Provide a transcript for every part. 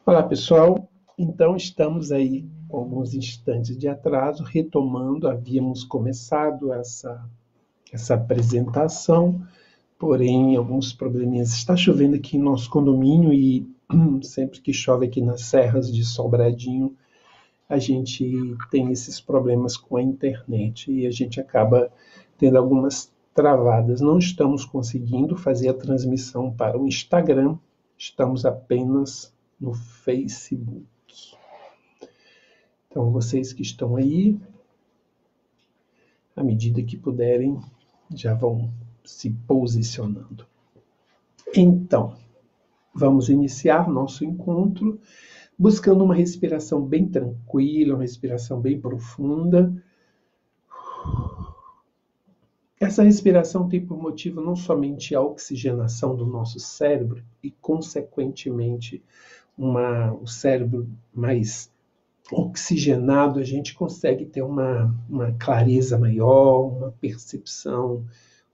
Olá, pessoal. Então, estamos aí com alguns instantes de atraso, retomando. Havíamos começado essa apresentação, porém, alguns probleminhas. Está chovendo aqui em nosso condomínio e sempre que chove aqui nas serras de Sobradinho, a gente tem esses problemas com a internet e a gente acaba tendo algumas travadas. Não estamos conseguindo fazer a transmissão para o Instagram, estamos apenas no Facebook. Então, vocês que estão aí, à medida que puderem, já vão se posicionando. Então, vamos iniciar nosso encontro buscando uma respiração bem tranquila, uma respiração bem profunda. Essa respiração tem por motivo não somente a oxigenação do nosso cérebro e, consequentemente, o cérebro mais oxigenado, a gente consegue ter uma clareza maior, uma percepção,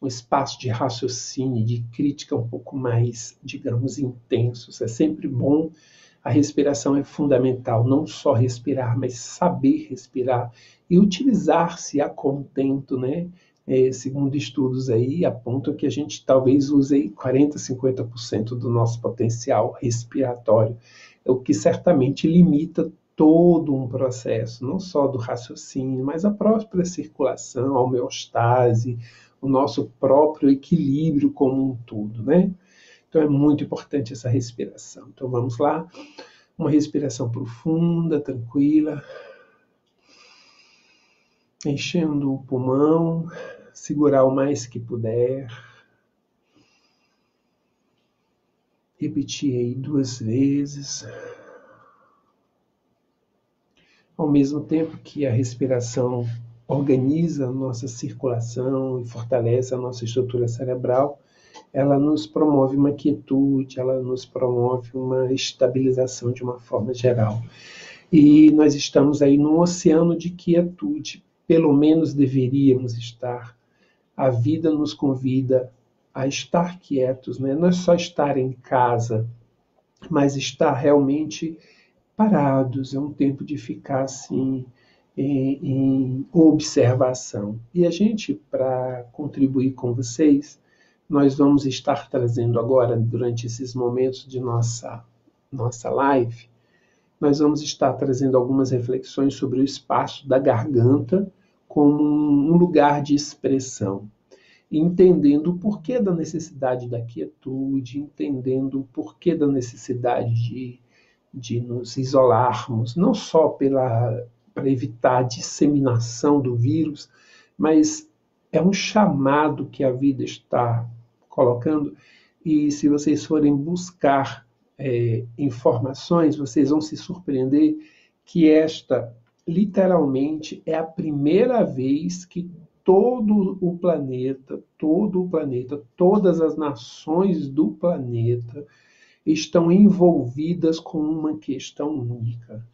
um espaço de raciocínio, de crítica um pouco mais, digamos, intensos. É sempre bom, a respiração é fundamental, não só respirar, mas saber respirar e utilizar-se a contento, né? Segundo estudos aí, apontam que a gente talvez use 40, 50% do nosso potencial respiratório, o que certamente limita todo um processo, não só do raciocínio, mas a própria circulação, a homeostase, o nosso próprio equilíbrio como um todo, né? Então é muito importante essa respiração. Então vamos lá, uma respiração profunda, tranquila, enchendo o pulmão, segurar o mais que puder. Repetir aí 2 vezes. Ao mesmo tempo que a respiração organiza a nossa circulação e fortalece a nossa estrutura cerebral, ela nos promove uma quietude, ela nos promove uma estabilização de uma forma geral. E nós estamos aí num oceano de quietude, pelo menos deveríamos estar. A vida nos convida a estar quietos, né? Não é só estar em casa, mas estar realmente parados, é um tempo de ficar assim em observação. E a gente, para contribuir com vocês, nós vamos estar trazendo agora, durante esses momentos de nossa live, nós vamos estar trazendo algumas reflexões sobre o espaço da garganta como um lugar de expressão, entendendo o porquê da necessidade da quietude, entendendo o porquê da necessidade de nos isolarmos, não só para evitar a disseminação do vírus, mas é um chamado que a vida está colocando. E se vocês forem buscar informações, vocês vão se surpreender que esta, literalmente, é a primeira vez que todo o planeta, todas as nações do planeta estão envolvidas com uma questão única.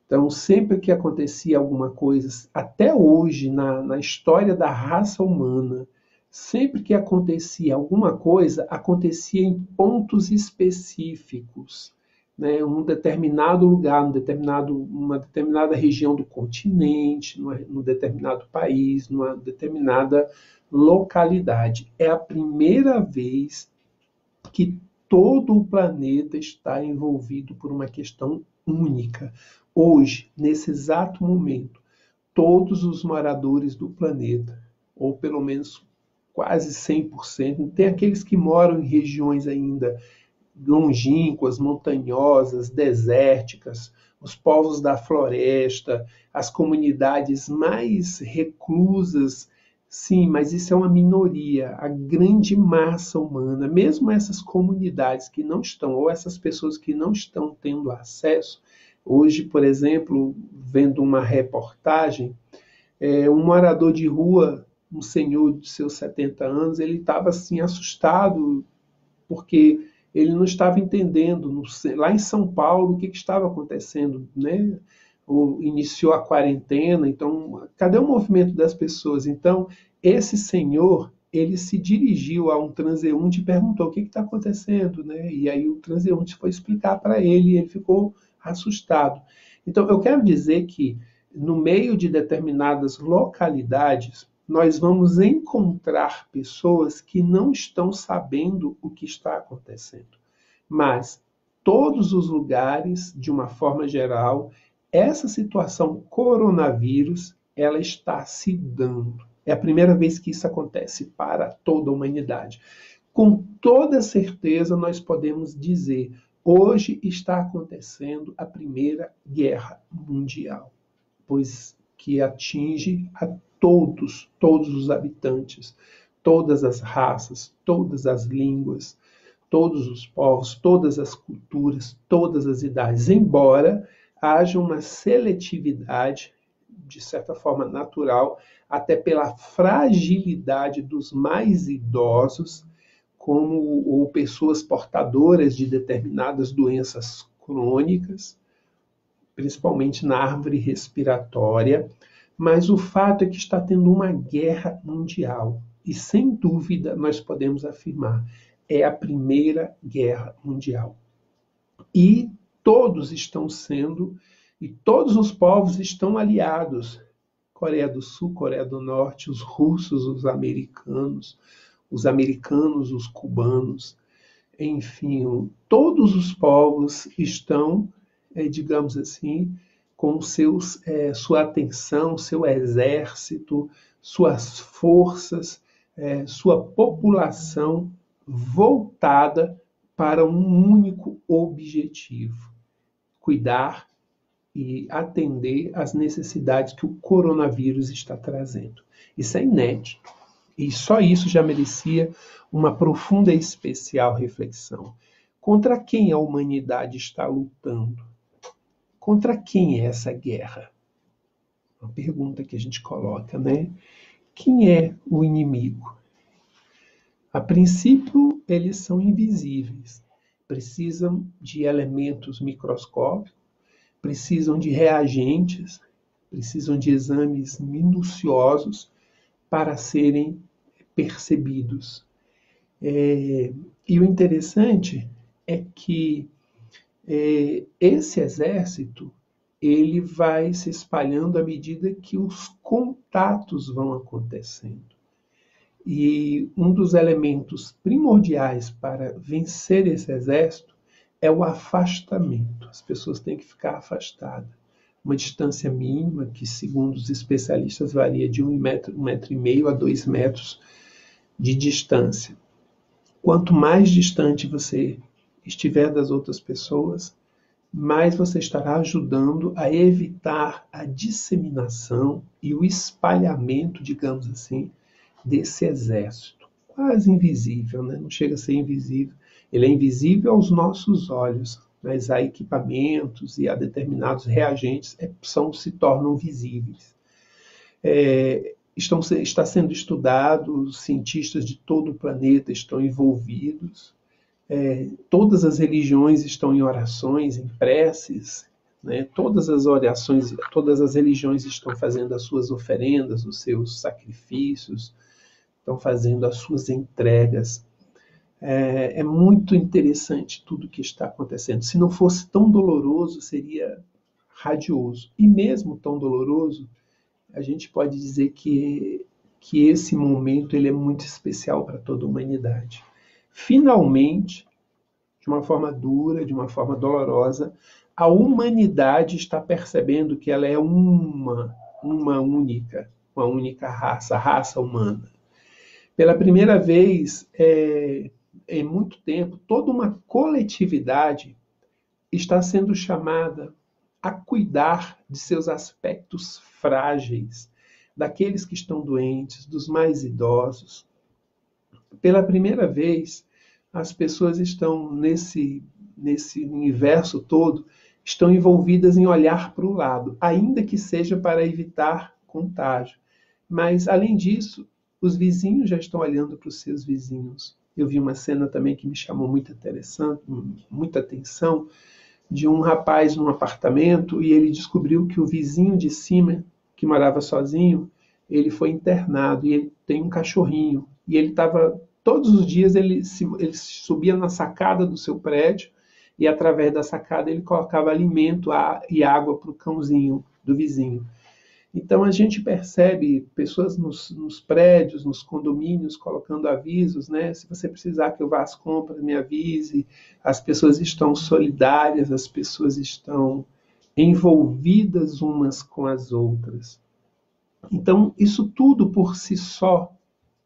Então, sempre que acontecia alguma coisa, até hoje, na história da raça humana, sempre que acontecia alguma coisa, acontecia em pontos específicos, né? Um determinado lugar, uma determinada região do continente, num determinado país, numa determinada localidade. É a primeira vez que todo o planeta está envolvido por uma questão única. Hoje, nesse exato momento, todos os moradores do planeta, ou pelo menos quase 100%, tem aqueles que moram em regiões ainda longínquas, montanhosas, desérticas, os povos da floresta, as comunidades mais reclusas. Sim, mas isso é uma minoria. A grande massa humana, mesmo essas comunidades que não estão, ou essas pessoas que não estão tendo acesso, hoje, por exemplo, vendo uma reportagem, um morador de rua, um senhor de seus 70 anos, ele estava assim assustado porque ele não estava entendendo lá em São Paulo o que estava acontecendo, né? Iniciou a quarentena, então cadê o movimento das pessoas? Então esse senhor ele se dirigiu a um transeunte e perguntou o que está acontecendo, né? E aí o transeunte foi explicar para ele e ele ficou assustado. Então, eu quero dizer que no meio de determinadas localidades, nós vamos encontrar pessoas que não estão sabendo o que está acontecendo. Mas todos os lugares, de uma forma geral, essa situação coronavírus, ela está se dando. É a primeira vez que isso acontece para toda a humanidade. Com toda certeza, nós podemos dizer, hoje está acontecendo a Primeira Guerra Mundial, pois que atinge a todos os habitantes, todas as raças, todas as línguas, todos os povos, todas as culturas, todas as idades, embora haja uma seletividade, de certa forma natural, até pela fragilidade dos mais idosos, como ou pessoas portadoras de determinadas doenças crônicas, principalmente na árvore respiratória, mas o fato é que está tendo uma guerra mundial. E, sem dúvida, nós podemos afirmar, é a Primeira Guerra Mundial. E todos estão sendo, e todos os povos estão aliados. Coreia do Sul, Coreia do Norte, os russos, os americanos, os cubanos, enfim, todos os povos estão, digamos assim, com sua atenção, seu exército, suas forças, sua população voltada para um único objetivo: cuidar e atender às necessidades que o coronavírus está trazendo. Isso é inédito. E só isso já merecia uma profunda e especial reflexão. Contra quem a humanidade está lutando? Contra quem é essa guerra? Uma pergunta que a gente coloca, né? Quem é o inimigo? A princípio, eles são invisíveis. Precisam de elementos microscópicos, precisam de reagentes, precisam de exames minuciosos para serem percebidos. E o interessante é que esse exército ele vai se espalhando à medida que os contatos vão acontecendo. E um dos elementos primordiais para vencer esse exército é o afastamento. As pessoas têm que ficar afastadas. Uma distância mínima, que segundo os especialistas varia de 1,5 metro a 2 metros de distância. Quanto mais distante você estiver das outras pessoas, mais você estará ajudando a evitar a disseminação e o espalhamento, digamos assim, desse exército. Quase invisível, né? Não chega a ser invisível. Ele é invisível aos nossos olhos, mas há equipamentos e há determinados reagentes que se tornam visíveis. Está sendo estudado, cientistas de todo o planeta estão envolvidos, todas as religiões estão em orações, em preces, né? Todas as orações, todas as religiões estão fazendo as suas oferendas, os seus sacrifícios, estão fazendo as suas entregas. É muito interessante tudo o que está acontecendo. Se não fosse tão doloroso, seria radioso. E mesmo tão doloroso, a gente pode dizer que esse momento ele é muito especial para toda a humanidade. Finalmente, de uma forma dura, de uma forma dolorosa, a humanidade está percebendo que ela é uma única raça, a raça humana. Pela primeira vez em muito tempo, toda uma coletividade está sendo chamada a cuidar de seus aspectos frágeis, daqueles que estão doentes, dos mais idosos. Pela primeira vez, as pessoas estão nesse universo todo, estão envolvidas em olhar para o lado, ainda que seja para evitar contágio. Mas, além disso, os vizinhos já estão olhando para os seus vizinhos. Eu vi uma cena também que me chamou muita atenção, de um rapaz num apartamento e ele descobriu que o vizinho de cima, que morava sozinho, ele foi internado e ele tem um cachorrinho. e ele estava, todos os dias ele subia na sacada do seu prédio, e através da sacada ele colocava alimento e água para o cãozinho do vizinho. Então a gente percebe pessoas nos prédios, nos condomínios, colocando avisos, né? Se você precisar que eu vá às compras, me avise. As pessoas estão solidárias, as pessoas estão envolvidas umas com as outras. Então, isso tudo por si só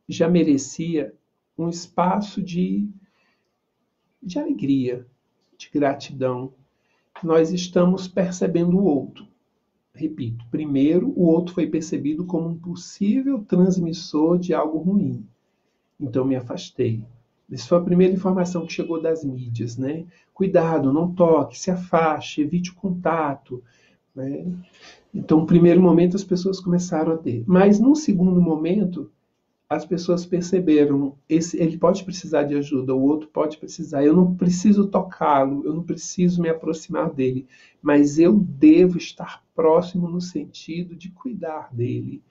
já merecia um espaço de alegria, de gratidão. Nós estamos percebendo o outro. Repito, primeiro, o outro foi percebido como um possível transmissor de algo ruim. Então, me afastei. Essa foi a primeira informação que chegou das mídias, né? Cuidado, não toque, se afaste, evite o contato, né? Então, no primeiro momento, as pessoas começaram a ter. Mas, no segundo momento, as pessoas perceberam, ele pode precisar de ajuda, o outro pode precisar, eu não preciso tocá-lo, eu não preciso me aproximar dele, mas eu devo estar próximo no sentido de cuidar dele.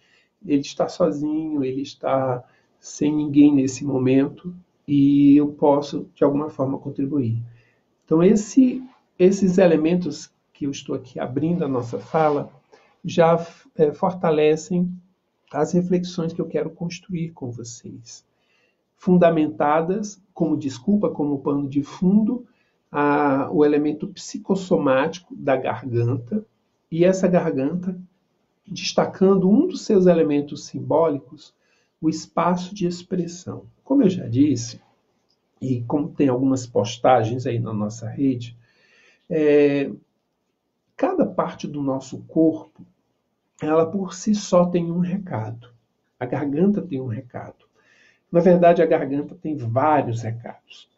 Ele está sozinho, ele está sem ninguém nesse momento, e eu posso, de alguma forma, contribuir. Então, esses elementos que eu estou aqui abrindo a nossa fala, já fortalecem as reflexões que eu quero construir com vocês, fundamentadas como desculpa, como pano de fundo, o elemento psicossomático da garganta, e essa garganta destacando um dos seus elementos simbólicos, o espaço de expressão. Como eu já disse, e como tem algumas postagens aí na nossa rede, cada parte do nosso corpo, ela por si só tem um recado. A garganta tem um recado. Na verdade, a garganta tem vários recados.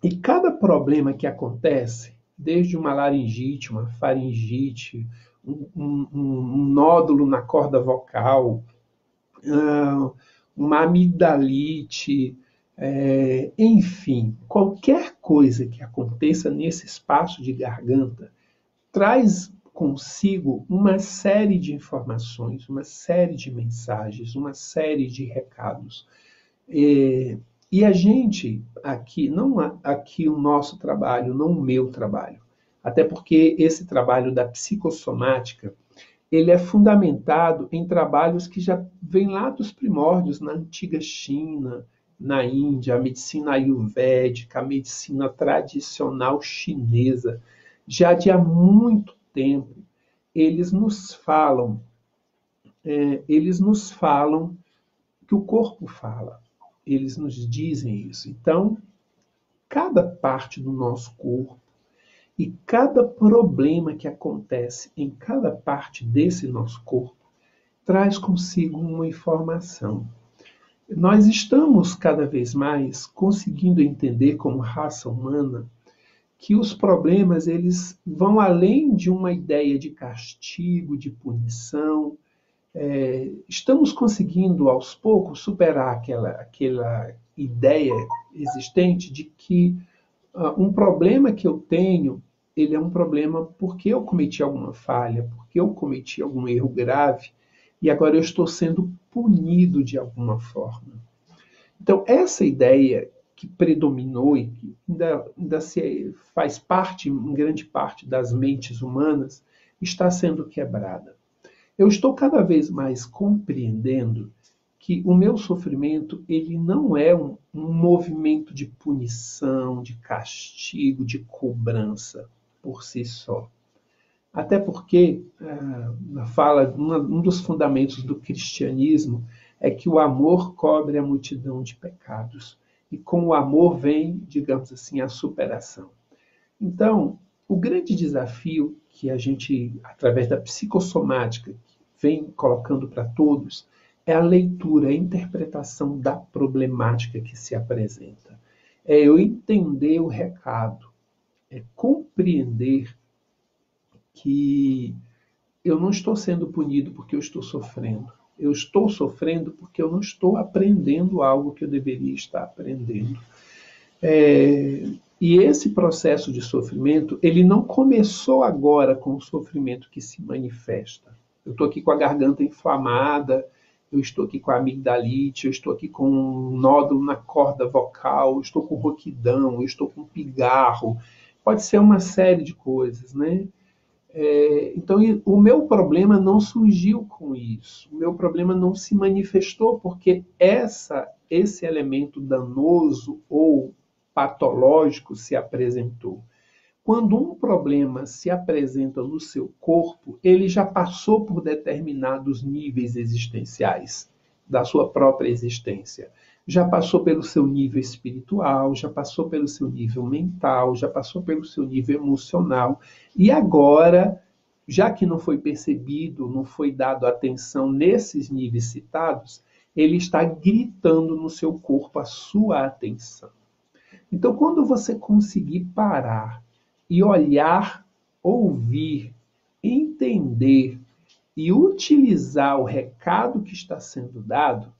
E cada problema que acontece, desde uma laringite, uma faringite, um nódulo na corda vocal, uma amigdalite, enfim, qualquer coisa que aconteça nesse espaço de garganta traz consigo uma série de informações, uma série de mensagens, uma série de recados. E a gente aqui, não aqui o nosso trabalho, não o meu trabalho, até porque esse trabalho da psicossomática, ele é fundamentado em trabalhos que já vêm lá dos primórdios, na antiga China, na Índia, a medicina ayurvédica, a medicina tradicional chinesa, já de há muito tempo, eles nos falam que o corpo fala. Eles nos dizem isso. Então, cada parte do nosso corpo e cada problema que acontece em cada parte desse nosso corpo traz consigo uma informação. Nós estamos cada vez mais conseguindo entender como raça humana que os problemas eles vão além de uma ideia de castigo, de punição. Estamos conseguindo, aos poucos, superar aquela ideia existente de que um problema que eu tenho, ele é um problema porque eu cometi alguma falha, porque eu cometi algum erro grave, e agora eu estou sendo punido de alguma forma. Então, essa ideia que predominou e que ainda faz parte, em grande parte, das mentes humanas, está sendo quebrada. Eu estou cada vez mais compreendendo que o meu sofrimento ele não é um movimento de punição, de castigo, de cobrança por si só. Até porque um dos fundamentos do cristianismo é que o amor cobre a multidão de pecados. E com o amor vem, digamos assim, a superação. Então, o grande desafio que a gente, através da psicossomática, vem colocando para todos, é a leitura, a interpretação da problemática que se apresenta. É eu entender o recado, é compreender que eu não estou sendo punido porque eu estou sofrendo. Eu estou sofrendo porque eu não estou aprendendo algo que eu deveria estar aprendendo. E esse processo de sofrimento, ele não começou agora com o sofrimento que se manifesta. Eu estou aqui com a garganta inflamada eu estou aqui com a amigdalite, eu estou aqui com um nódulo na corda vocal, eu estou com rouquidão, eu estou com pigarro. Pode ser uma série de coisas, né? Então, o meu problema não surgiu com isso. O meu problema não se manifestou porque esse elemento danoso ou patológico se apresentou. Quando um problema se apresenta no seu corpo, ele já passou por determinados níveis existenciais da sua própria existência. Já passou pelo seu nível espiritual, já passou pelo seu nível mental, já passou pelo seu nível emocional. E agora, já que não foi percebido, não foi dado atenção nesses níveis citados, ele está gritando no seu corpo a sua atenção. Então, quando você conseguir parar e olhar, ouvir, entender e utilizar o recado que está sendo dado,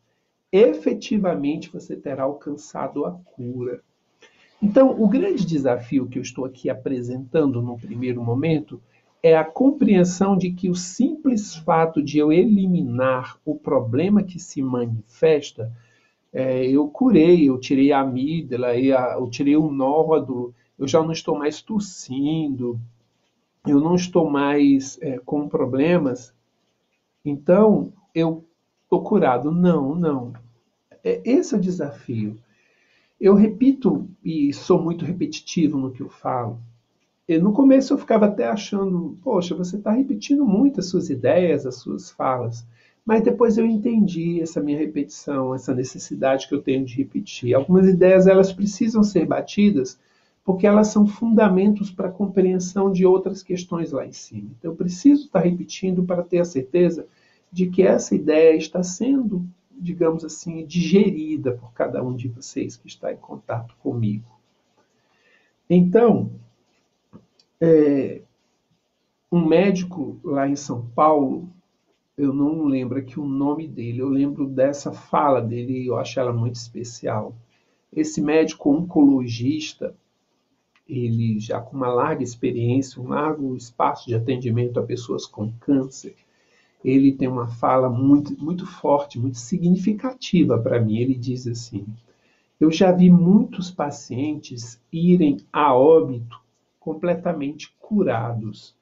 efetivamente você terá alcançado a cura. Então, o grande desafio que eu estou aqui apresentando no primeiro momento é a compreensão de que o simples fato de eu eliminar o problema que se manifesta, eu curei, eu tirei a amígdala, eu tirei o nódulo, eu já não estou mais tossindo, eu não estou mais com problemas, então eu estou curado. Não, não. Esse é o desafio. Eu repito, e sou muito repetitivo no que eu falo. No começo eu ficava até achando, poxa, você está repetindo muito as suas ideias, as suas falas. Mas depois eu entendi essa minha repetição, essa necessidade que eu tenho de repetir. Algumas ideias elas precisam ser batidas porque elas são fundamentos para a compreensão de outras questões lá em cima. Então eu preciso estar repetindo para ter a certeza de que essa ideia está sendo, digamos assim, digerida por cada um de vocês que está em contato comigo. Então, um médico lá em São Paulo, eu não lembro aqui o nome dele, eu lembro dessa fala dele e eu acho ela muito especial. Esse médico oncologista, ele já com uma larga experiência, um largo espaço de atendimento a pessoas com câncer, ele tem uma fala muito, muito forte, muito significativa para mim. Ele diz assim: eu já vi muitos pacientes irem a óbito completamente curados.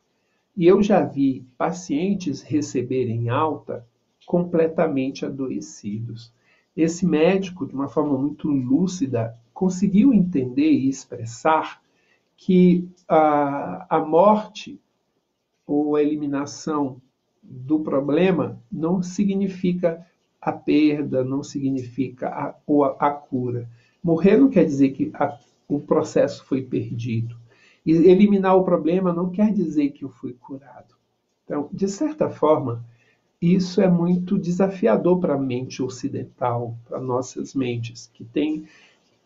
E eu já vi pacientes receberem alta completamente adoecidos. Esse médico, de uma forma muito lúcida, conseguiu entender e expressar que a morte ou a eliminação do problema não significa a perda, não significa a cura. Morrer não quer dizer que o processo foi perdido. E eliminar o problema não quer dizer que eu fui curado. Então, de certa forma, isso é muito desafiador para a mente ocidental, para nossas mentes, que tem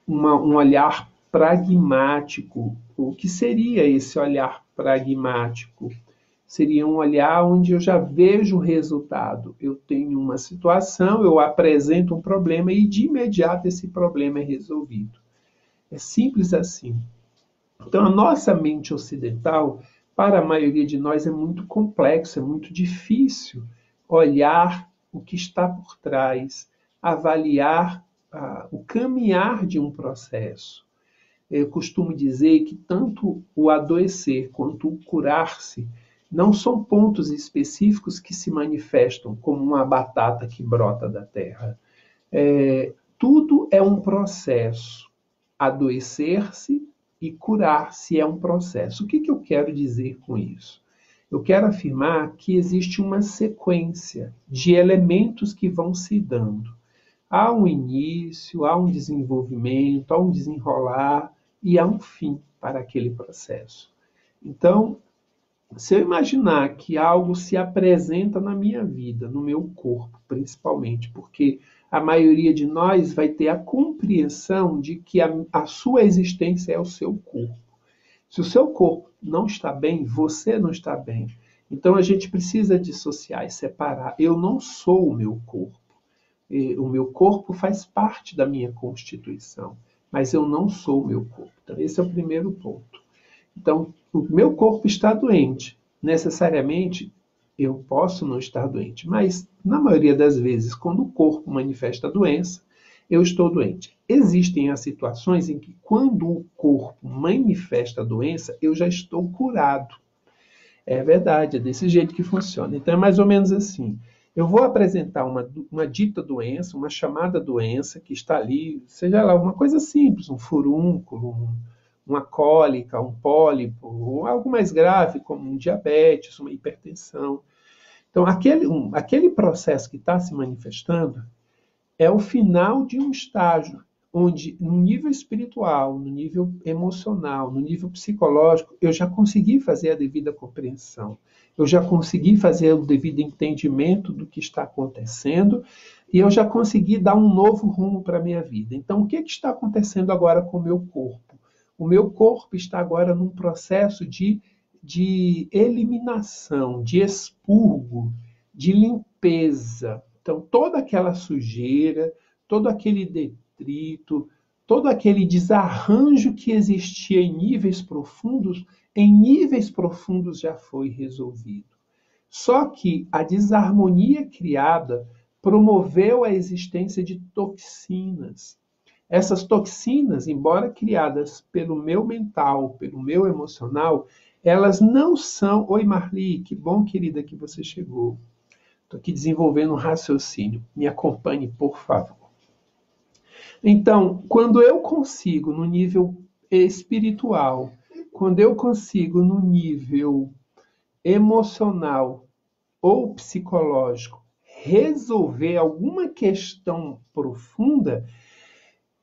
um olhar pragmático. O que seria esse olhar pragmático? Seria um olhar onde eu já vejo o resultado. Eu tenho uma situação, eu apresento um problema e de imediato esse problema é resolvido. É simples assim. Então, a nossa mente ocidental, para a maioria de nós, é muito complexo, é muito difícil olhar o que está por trás, avaliar o caminhar de um processo. Eu costumo dizer que tanto o adoecer quanto o curar-se não são pontos específicos que se manifestam como uma batata que brota da terra. Tudo é um processo. Adoecer-se e curar-se é um processo. O que eu quero dizer com isso? Eu quero afirmar que existe uma sequência de elementos que vão se dando. Há um início, há um desenvolvimento, há um desenrolar e há um fim para aquele processo. Então, se eu imaginar que algo se apresenta na minha vida, no meu corpo, principalmente, porque a maioria de nós vai ter a compreensão de que a sua existência é o seu corpo. Se o seu corpo não está bem, você não está bem. Então a gente precisa dissociar e separar. Eu não sou o meu corpo. O meu corpo faz parte da minha constituição, mas eu não sou o meu corpo. Então esse é o primeiro ponto. Então, o meu corpo está doente. Necessariamente, eu posso não estar doente, mas na maioria das vezes, quando o corpo manifesta a doença, eu estou doente. Existem as situações em que, quando o corpo manifesta a doença, eu já estou curado. É verdade, é desse jeito que funciona. Então é mais ou menos assim. Eu vou apresentar uma dita doença, uma chamada doença que está ali, seja lá uma coisa simples, um furúnculo, uma cólica, um pólipo, ou algo mais grave, como um diabetes, uma hipertensão. Então, aquele processo que está se manifestando é o final de um estágio onde, no nível espiritual, no nível emocional, no nível psicológico, eu já consegui fazer a devida compreensão, eu já consegui fazer o devido entendimento do que está acontecendo e eu já consegui dar um novo rumo para a minha vida. Então, o que está acontecendo agora com o meu corpo? O meu corpo está agora num processo de eliminação, de expurgo, de limpeza. Então, toda aquela sujeira, todo aquele detrito, todo aquele desarranjo que existia em níveis profundos já foi resolvido. Só que a desarmonia criada promoveu a existência de toxinas. Essas toxinas, embora criadas pelo meu mental, pelo meu emocional, elas não são. Oi, Marli, que bom, querida, que você chegou. Estou aqui desenvolvendo um raciocínio. Me acompanhe, por favor. Então, quando eu consigo, no nível espiritual, quando eu consigo, no nível emocional ou psicológico, resolver alguma questão profunda,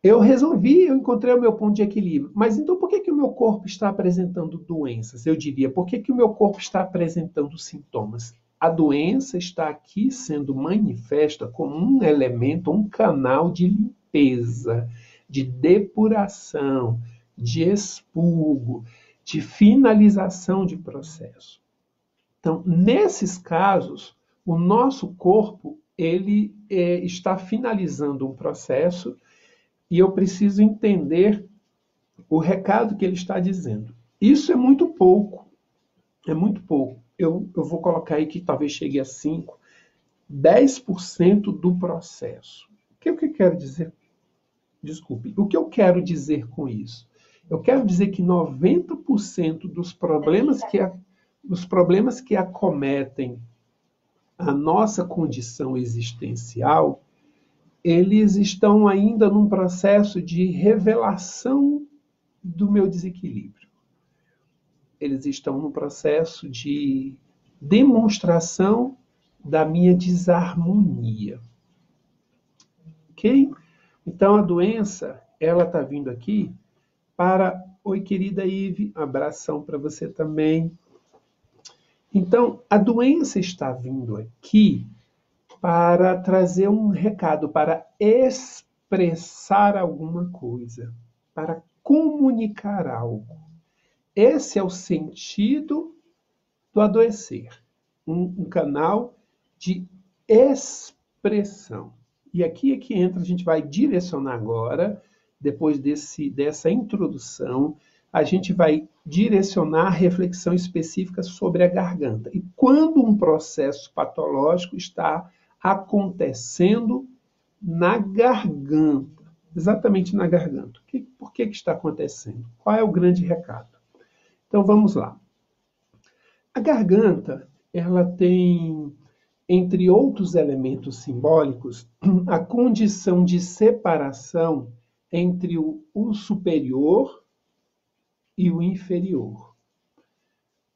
eu encontrei o meu ponto de equilíbrio. Mas então por que o meu corpo está apresentando doenças? Eu diria, por que o meu corpo está apresentando sintomas? A doença está aqui sendo manifesta como um elemento, um canal de limpeza, de depuração, de expurgo, de finalização de processo. Então, nesses casos, o nosso corpo ele está finalizando um processo e eu preciso entender o recado que ele está dizendo. Isso é muito pouco, é muito pouco. Eu vou colocar aí que talvez chegue a 5, 10% do processo. O que eu quero dizer? Desculpe, o que eu quero dizer com isso? Eu quero dizer que 90% dos problemas que acometem a nossa condição existencial, eles estão ainda num processo de revelação do meu desequilíbrio. Eles estão num processo de demonstração da minha desarmonia. Ok? Então, a doença, ela está vindo aqui para... Oi, querida Ive, abração para você também. Então, a doença está vindo aqui para trazer um recado, para expressar alguma coisa, para comunicar algo. Esse é o sentido do adoecer, um canal de expressão. E aqui é que entra, a gente vai direcionar agora, depois dessa introdução, a gente vai direcionar a reflexão específica sobre a garganta. E quando um processo patológico está acontecendo na garganta, exatamente na garganta. Por que está acontecendo? Qual é o grande recado? Então vamos lá. A garganta, ela tem, entre outros elementos simbólicos, a condição de separação entre o superior e o inferior,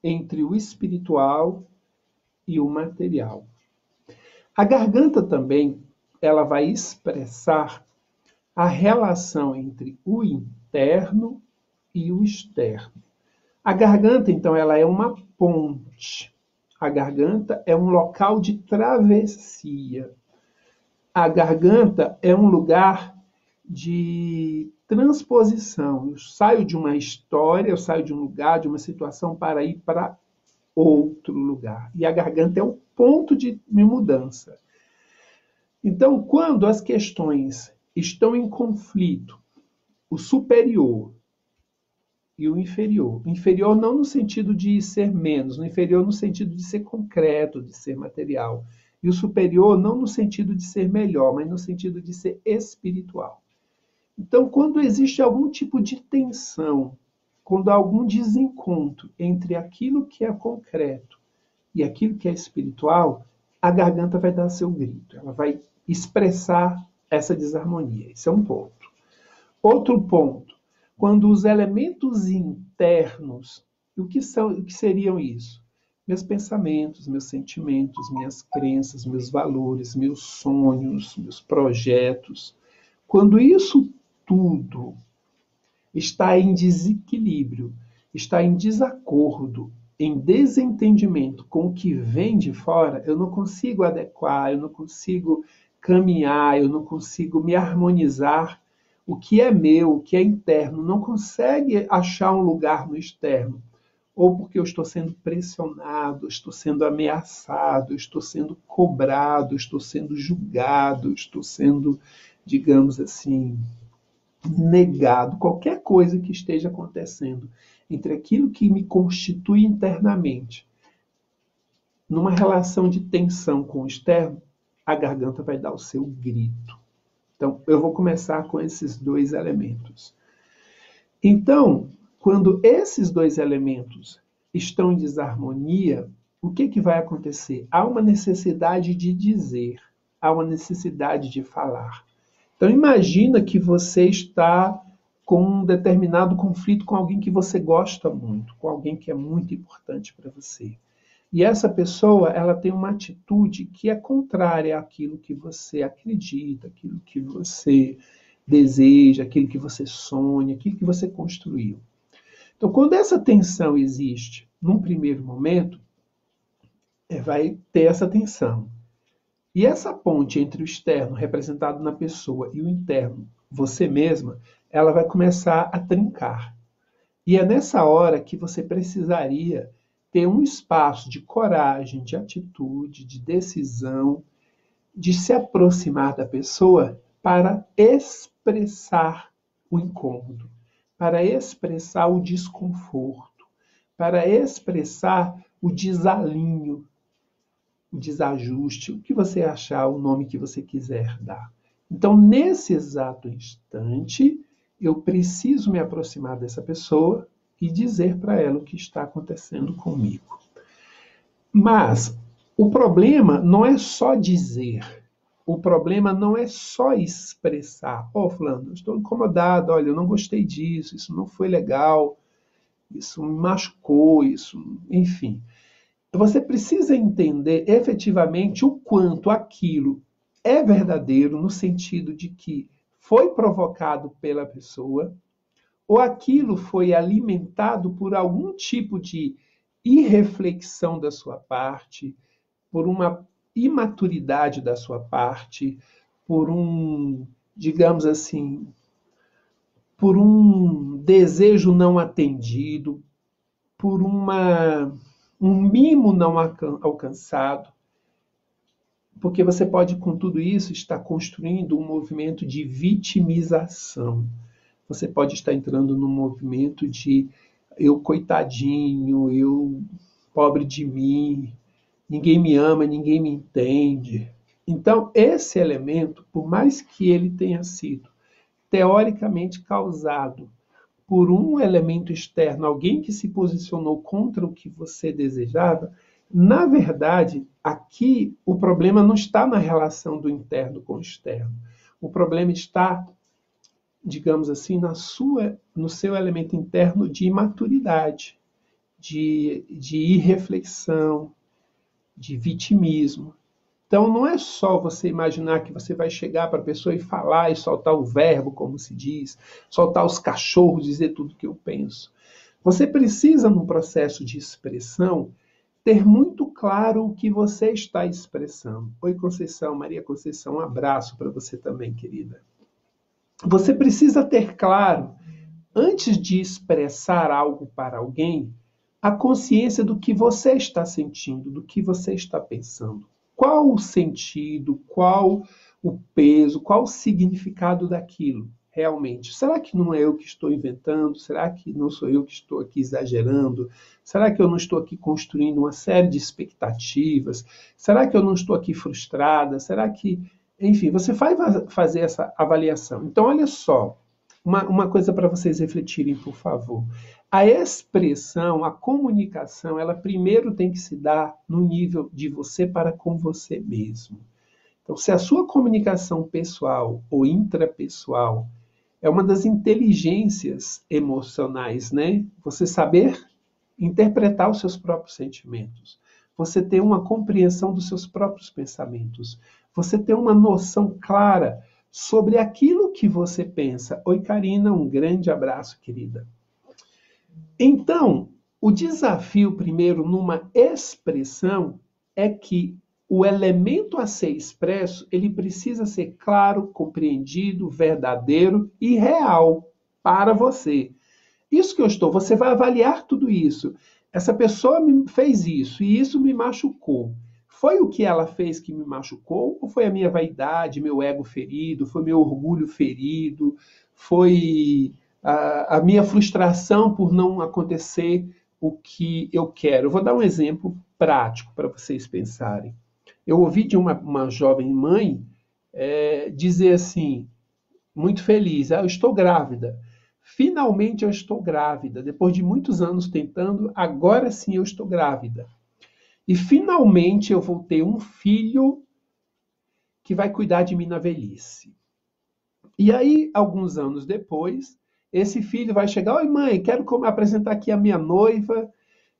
entre o espiritual e o material. A garganta também, ela vai expressar a relação entre o interno e o externo. A garganta, então, ela é uma ponte. A garganta é um local de travessia. A garganta é um lugar de transposição. Eu saio de uma história, eu saio de um lugar, de uma situação para ir para outro lugar. E a garganta é o ponto de mudança. Então, quando as questões estão em conflito, o superior e o inferior. O inferior não no sentido de ser menos, o inferior no sentido de ser concreto, de ser material. E o superior não no sentido de ser melhor, mas no sentido de ser espiritual. Então, quando existe algum tipo de tensão, quando há algum desencontro entre aquilo que é concreto e aquilo que é espiritual, a garganta vai dar seu grito, ela vai expressar essa desarmonia. Esse é um ponto. Outro ponto, quando os elementos internos, o que seriam isso? Meus pensamentos, meus sentimentos, minhas crenças, meus valores, meus sonhos, meus projetos. Quando isso tudo está em desequilíbrio, está em desacordo, em desentendimento com o que vem de fora, eu não consigo adequar, eu não consigo caminhar, eu não consigo me harmonizar. O que é meu, o que é interno, não consegue achar um lugar no externo. Ou porque eu estou sendo pressionado, estou sendo ameaçado, estou sendo cobrado, estou sendo julgado, estou sendo, digamos assim, negado. Qualquer coisa que esteja acontecendo entre aquilo que me constitui internamente, numa relação de tensão com o externo, a garganta vai dar o seu grito. Então, eu vou começar com esses dois elementos. Então, quando esses dois elementos estão em desarmonia, o que vai acontecer? Há uma necessidade de dizer, há uma necessidade de falar. Então, imagina que você está com um determinado conflito com alguém que você gosta muito, com alguém que é muito importante para você. E essa pessoa, ela tem uma atitude que é contrária àquilo que você acredita, aquilo que você deseja, aquilo que você sonha, aquilo que você construiu. Então, quando essa tensão existe, num primeiro momento, vai ter essa tensão. E essa ponte entre o externo, representado na pessoa, e o interno, você mesma, ela vai começar a trincar. E é nessa hora que você precisaria ter um espaço de coragem, de atitude, de decisão, de se aproximar da pessoa para expressar o incômodo, para expressar o desconforto, para expressar o desalinho, o desajuste, o que você achar, o nome que você quiser dar. Então, nesse exato instante, eu preciso me aproximar dessa pessoa e dizer para ela o que está acontecendo comigo. Mas o problema não é só dizer. O problema não é só expressar. Fulano, eu estou incomodado, olha, eu não gostei disso, isso não foi legal, isso me machucou, enfim. Você precisa entender efetivamente o quanto aquilo é verdadeiro, no sentido de que foi provocado pela pessoa, ou aquilo foi alimentado por algum tipo de irreflexão da sua parte, por uma imaturidade da sua parte, por digamos assim, por um desejo não atendido, por um mimo não alcançado, porque você pode, com tudo isso, estar construindo um movimento de vitimização. Você pode estar entrando num movimento de eu coitadinho, eu pobre de mim, ninguém me ama, ninguém me entende. Então, esse elemento, por mais que ele tenha sido teoricamente causado por um elemento externo, alguém que se posicionou contra o que você desejava, na verdade, aqui o problema não está na relação do interno com o externo. O problema está, digamos assim, no seu elemento interno de imaturidade, de irreflexão, de vitimismo. Então, não é só você imaginar que você vai chegar para a pessoa e falar e soltar o verbo, como se diz, soltar os cachorros, dizer tudo o que eu penso. Você precisa, no processo de expressão, ter muito claro o que você está expressando. Oi, Conceição, Maria Conceição, um abraço para você também, querida. Você precisa ter claro, antes de expressar algo para alguém, a consciência do que você está sentindo, do que você está pensando. Qual o sentido, qual o peso, qual o significado daquilo? realmente? Será que não é eu que estou inventando? Será que não sou eu que estou aqui exagerando? Será que eu não estou aqui construindo uma série de expectativas? Será que eu não estou aqui frustrada? Será que... Enfim, você vai fazer essa avaliação. Então, olha só, uma coisa para vocês refletirem, por favor. A expressão, a comunicação, ela primeiro tem que se dar no nível de você para com você mesmo. Então, se a sua comunicação pessoal ou intrapessoal é uma das inteligências emocionais, né? Você saber interpretar os seus próprios sentimentos, você ter uma compreensão dos seus próprios pensamentos, você ter uma noção clara sobre aquilo que você pensa. Oi, Karina, um grande abraço, querida. Então, o desafio primeiro numa expressão é que o elemento a ser expresso, ele precisa ser claro, compreendido, verdadeiro e real para você. Isso que eu estou, você vai avaliar tudo isso. Essa pessoa me fez isso e isso me machucou. Foi o que ela fez que me machucou? Ou foi a minha vaidade, meu ego ferido, foi meu orgulho ferido, foi a minha frustração por não acontecer o que eu quero? Eu vou dar um exemplo prático para vocês pensarem. Eu ouvi de uma jovem mãe dizer assim, muito feliz, eu estou grávida. Finalmente eu estou grávida. Depois de muitos anos tentando, agora sim eu estou grávida. E finalmente eu vou ter um filho que vai cuidar de mim na velhice. E aí, alguns anos depois, esse filho vai chegar, oi mãe, quero apresentar aqui a minha noiva,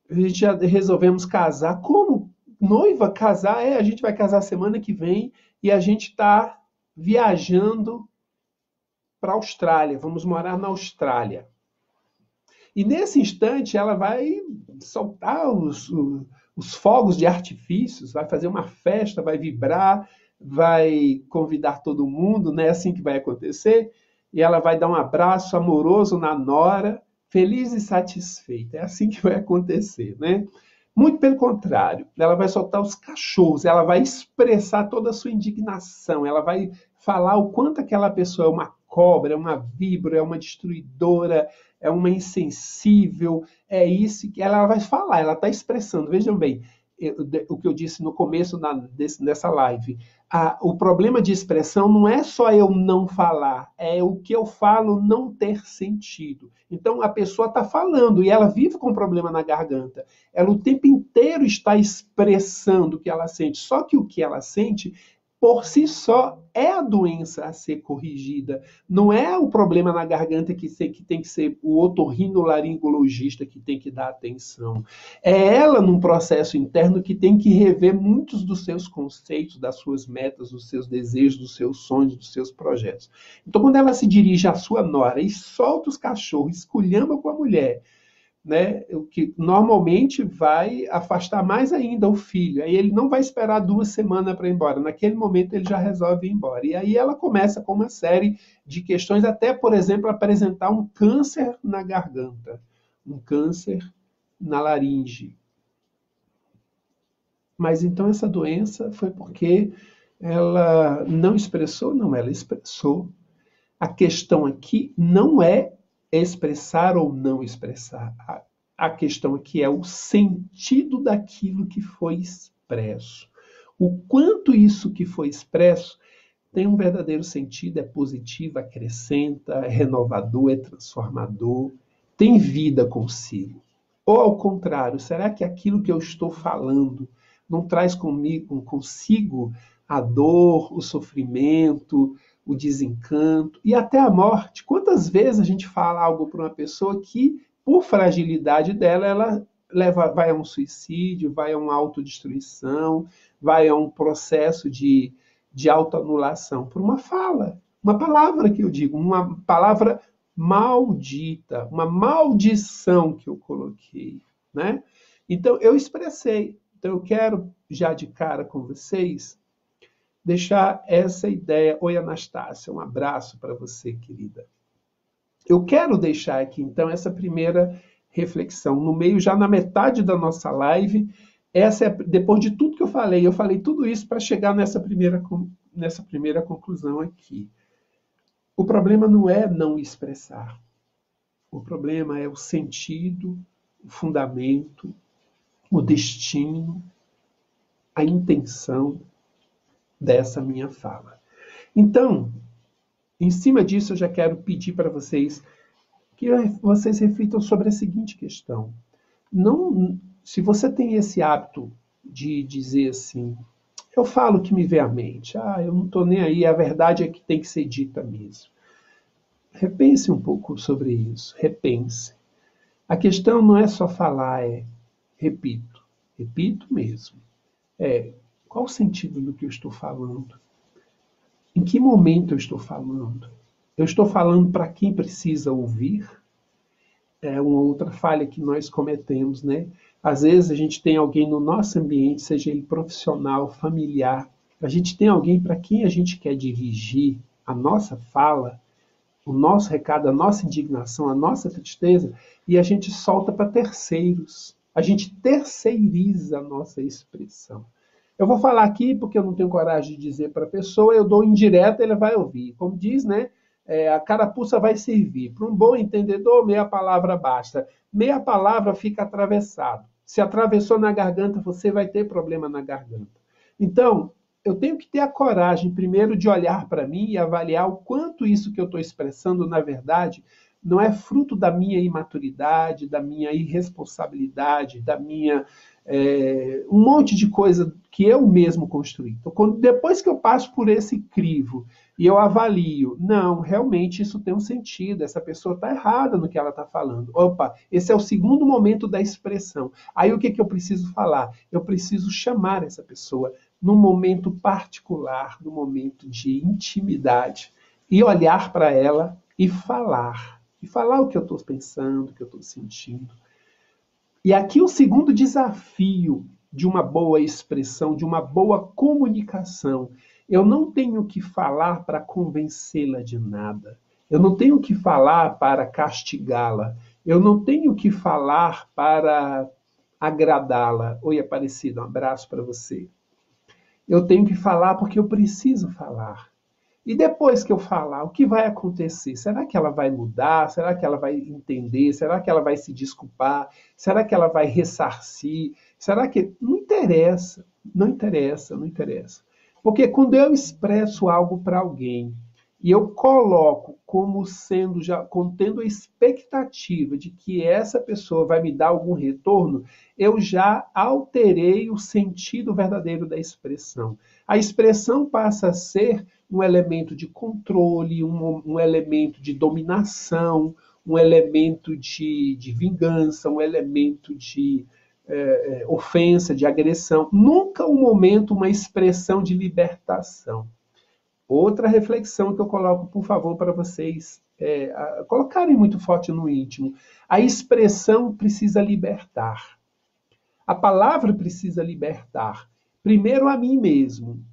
a gente já resolvemos casar. Como? Noiva? Casar? A gente vai casar semana que vem e a gente está viajando para a Austrália, vamos morar na Austrália. E nesse instante ela vai soltar os fogos de artifícios, vai fazer uma festa, vai vibrar, vai convidar todo mundo, não é assim que vai acontecer? E ela vai dar um abraço amoroso na nora, feliz e satisfeita. É assim que vai acontecer, né? Muito pelo contrário, ela vai soltar os cachorros, ela vai expressar toda a sua indignação, ela vai falar o quanto aquela pessoa é uma cobra, é uma víbora, é uma destruidora, é uma insensível, é isso que ela vai falar, ela está expressando. Vejam bem, o que eu disse no começo dessa live. O problema de expressão não é só eu não falar, é o que eu falo não ter sentido. Então a pessoa está falando e ela vive com problema na garganta. Ela o tempo inteiro está expressando o que ela sente, só que o que ela sente por si só é a doença a ser corrigida. Não é o problema na garganta que tem que ser o otorrinolaringologista que tem que dar atenção. É ela, num processo interno, que tem que rever muitos dos seus conceitos, das suas metas, dos seus desejos, dos seus sonhos, dos seus projetos. Então, quando ela se dirige à sua nora e solta os cachorros, esculhamba com a mulher, né, o que normalmente vai afastar mais ainda o filho. Aí ele não vai esperar 2 semanas para ir embora. Naquele momento ele já resolve ir embora. E aí ela começa com uma série de questões, até, por exemplo, apresentar um câncer na garganta, um câncer na laringe. Mas então essa doença foi porque ela não expressou? Não, ela expressou. A questão aqui não é expressar ou não expressar. A questão aqui é o sentido daquilo que foi expresso. O quanto isso que foi expresso tem um verdadeiro sentido, é positivo, acrescenta, é renovador, é transformador, tem vida consigo. Ou ao contrário, será que aquilo que eu estou falando não traz consigo a dor, o sofrimento, o desencanto e até a morte? Quantas vezes a gente fala algo para uma pessoa que, por fragilidade dela, ela vai a um suicídio, vai a uma autodestruição, vai a um processo de autoanulação por uma fala, uma palavra que eu digo, uma palavra maldita, uma maldição que eu coloquei, né? Então eu expressei. Então eu quero já de cara com vocês deixar essa ideia. Oi, Anastácia, um abraço para você, querida. Eu quero deixar aqui, então, essa primeira reflexão. No meio, já na metade da nossa live, depois de tudo que eu falei tudo isso para chegar nessa primeira conclusão aqui. O problema não é não expressar. O problema é o sentido, o fundamento, o destino, a intenção dessa minha fala. Então, em cima disso, eu já quero pedir para vocês que vocês reflitam sobre a seguinte questão. Não, se você tem esse hábito de dizer assim, eu falo o que me vem à mente, eu não estou nem aí, a verdade é que tem que ser dita mesmo. Repense um pouco sobre isso, repense. A questão não é só falar, repito mesmo, qual o sentido do que eu estou falando? Em que momento eu estou falando? Eu estou falando para quem precisa ouvir? É uma outra falha que nós cometemos, né? Às vezes a gente tem alguém no nosso ambiente, seja ele profissional, familiar, a gente tem alguém para quem a gente quer dirigir a nossa fala, o nosso recado, a nossa indignação, a nossa tristeza, e a gente solta para terceiros. A gente terceiriza a nossa expressão. Eu vou falar aqui porque eu não tenho coragem de dizer para a pessoa, eu dou indireta, ele vai ouvir. Como diz, né? A carapuça vai servir. Para um bom entendedor, meia palavra basta. Meia palavra fica atravessado. Se atravessou na garganta, você vai ter problema na garganta. Então, eu tenho que ter a coragem, primeiro, de olhar para mim e avaliar o quanto isso que eu estou expressando, na verdade, não é fruto da minha imaturidade, da minha irresponsabilidade, da minha um monte de coisa que eu mesmo construí. Então, depois que eu passo por esse crivo e eu avalio, não, realmente isso tem um sentido, essa pessoa está errada no que ela está falando. Opa, esse é o segundo momento da expressão. Aí o que eu preciso falar? Eu preciso chamar essa pessoa num momento particular, num momento de intimidade, e olhar para ela e falar. E falar o que eu estou pensando, o que eu estou sentindo. E aqui o segundo desafio de uma boa expressão, de uma boa comunicação. Eu não tenho que falar para convencê-la de nada. Eu não tenho que falar para castigá-la. Eu não tenho que falar para agradá-la. Oi, Aparecida, um abraço para você. Eu tenho que falar porque eu preciso falar. E depois que eu falar, o que vai acontecer? Será que ela vai mudar? Será que ela vai entender? Será que ela vai se desculpar? Será que ela vai ressarcir? Será que. Não interessa, não interessa, não interessa. Porque quando eu expresso algo para alguém e eu coloco como sendo já contendo a expectativa de que essa pessoa vai me dar algum retorno, eu já alterei o sentido verdadeiro da expressão. A expressão passa a ser um elemento de controle, um elemento de dominação, um elemento de vingança, um elemento de ofensa, de agressão. Nunca um momento, uma expressão de libertação. Outra reflexão que eu coloco, por favor, para vocês colocarem muito forte no íntimo. A expressão precisa libertar. A palavra precisa libertar. Primeiro a mim mesmo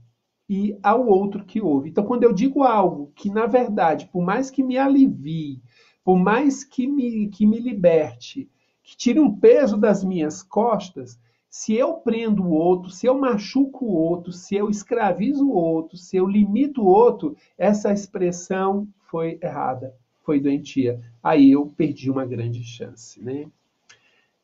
e ao outro que ouve. Então, quando eu digo algo que, na verdade, por mais que me alivie, por mais que me liberte, que tire um peso das minhas costas, se eu prendo o outro, se eu machuco o outro, se eu escravizo o outro, se eu limito o outro, essa expressão foi errada, foi doentia. Aí eu perdi uma grande chance, né?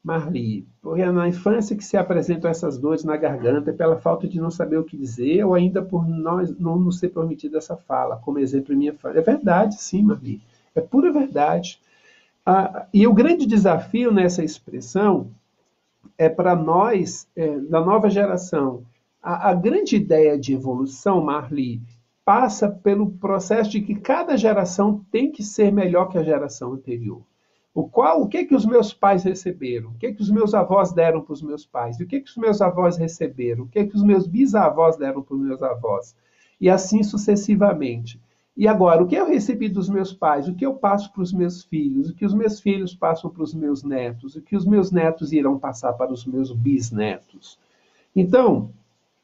Marli, porque é na infância que se apresentam essas dores na garganta pela falta de não saber o que dizer ou ainda por nós não nos ser permitido essa fala, como exemplo em minha fala. É verdade, sim, Marli. É pura verdade. E o grande desafio nessa expressão é para nós, da nova geração. A grande ideia de evolução, Marli, passa pelo processo de que cada geração tem que ser melhor que a geração anterior. O que os meus pais receberam? O que os meus avós deram para os meus pais? E o que os meus avós receberam? O que os meus bisavós deram para os meus avós? E assim sucessivamente. E agora, o que eu recebi dos meus pais? O que eu passo para os meus filhos? O que os meus filhos passam para os meus netos? O que os meus netos irão passar para os meus bisnetos? Então,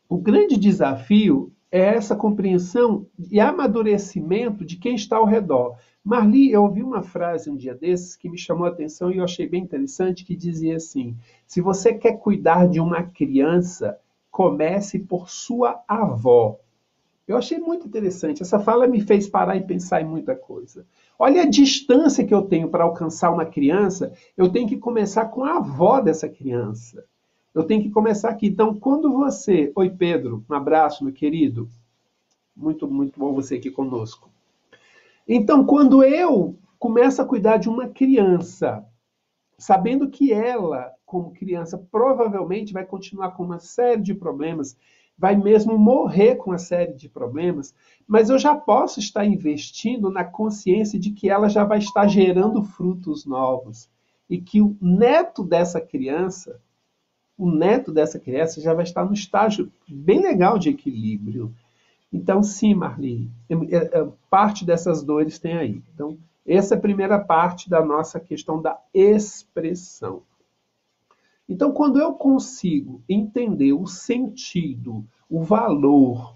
o grande desafio é essa compreensão e amadurecimento de quem está ao redor. Marli, eu ouvi uma frase um dia desses que me chamou a atenção e eu achei bem interessante, que dizia assim: se você quer cuidar de uma criança, comece por sua avó. Eu achei muito interessante. Essa fala me fez parar e pensar em muita coisa. Olha a distância que eu tenho para alcançar uma criança. Eu tenho que começar com a avó dessa criança. Eu tenho que começar aqui. Então, quando você... Oi, Pedro. Um abraço, meu querido. Muito, muito bom você aqui conosco. Então, quando eu começo a cuidar de uma criança, sabendo que ela, como criança, provavelmente vai continuar com uma série de problemas, vai mesmo morrer com uma série de problemas, mas eu já posso estar investindo na consciência de que ela já vai estar gerando frutos novos e que o neto dessa criança já vai estar no estágio bem legal de equilíbrio. Então, sim, Marli, parte dessas dores tem aí. Então, essa é a primeira parte da nossa questão da expressão. Então, quando eu consigo entender o sentido, o valor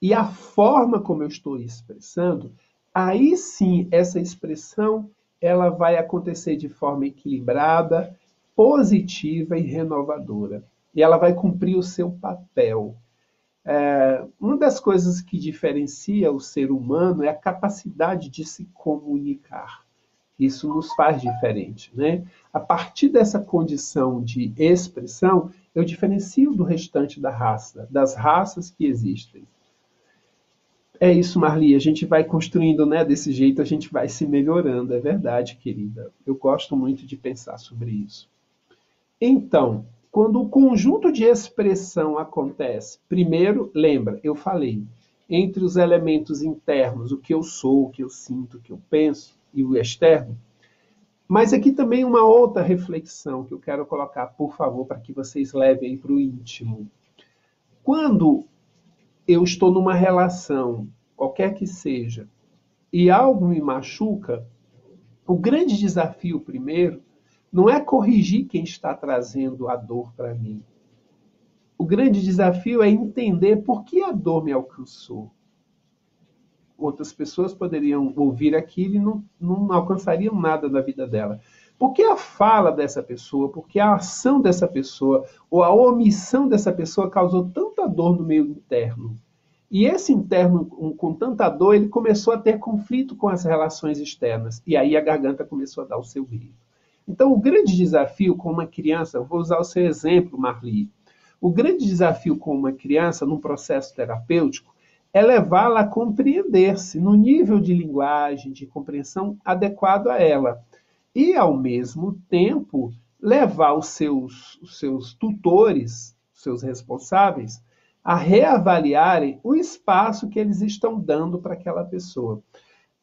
e a forma como eu estou expressando, aí sim essa expressão ela vai acontecer de forma equilibrada, positiva e renovadora. E ela vai cumprir o seu papel. Uma das coisas que diferencia o ser humano é a capacidade de se comunicar. Isso nos faz diferente, né? A partir dessa condição de expressão, eu diferencio do restante da raça, das raças que existem. É isso, Marli, a gente vai construindo, né? Desse jeito a gente vai se melhorando, é verdade, querida. Eu gosto muito de pensar sobre isso. Então, quando o conjunto de expressão acontece, primeiro, lembra, eu falei, entre os elementos internos, o que eu sou, o que eu sinto, o que eu penso, e o externo, mas aqui também uma outra reflexão que eu quero colocar, por favor, para que vocês levem para o íntimo. Quando eu estou numa relação, qualquer que seja, e algo me machuca, o grande desafio primeiro não é corrigir quem está trazendo a dor para mim. O grande desafio é entender por que a dor me alcançou. Outras pessoas poderiam ouvir aquilo e não alcançariam nada da vida dela. Por que a fala dessa pessoa, por que a ação dessa pessoa, ou a omissão dessa pessoa causou tanta dor no meio interno? E esse interno, com tanta dor, ele começou a ter conflito com as relações externas. E aí a garganta começou a dar o seu grito. Então, o grande desafio com uma criança, eu vou usar o seu exemplo, Marli. O grande desafio com uma criança, num processo terapêutico, é levá-la a compreender-se no nível de linguagem, de compreensão adequado a ela. E, ao mesmo tempo, levar os seus tutores, os seus responsáveis, a reavaliarem o espaço que eles estão dando para aquela pessoa.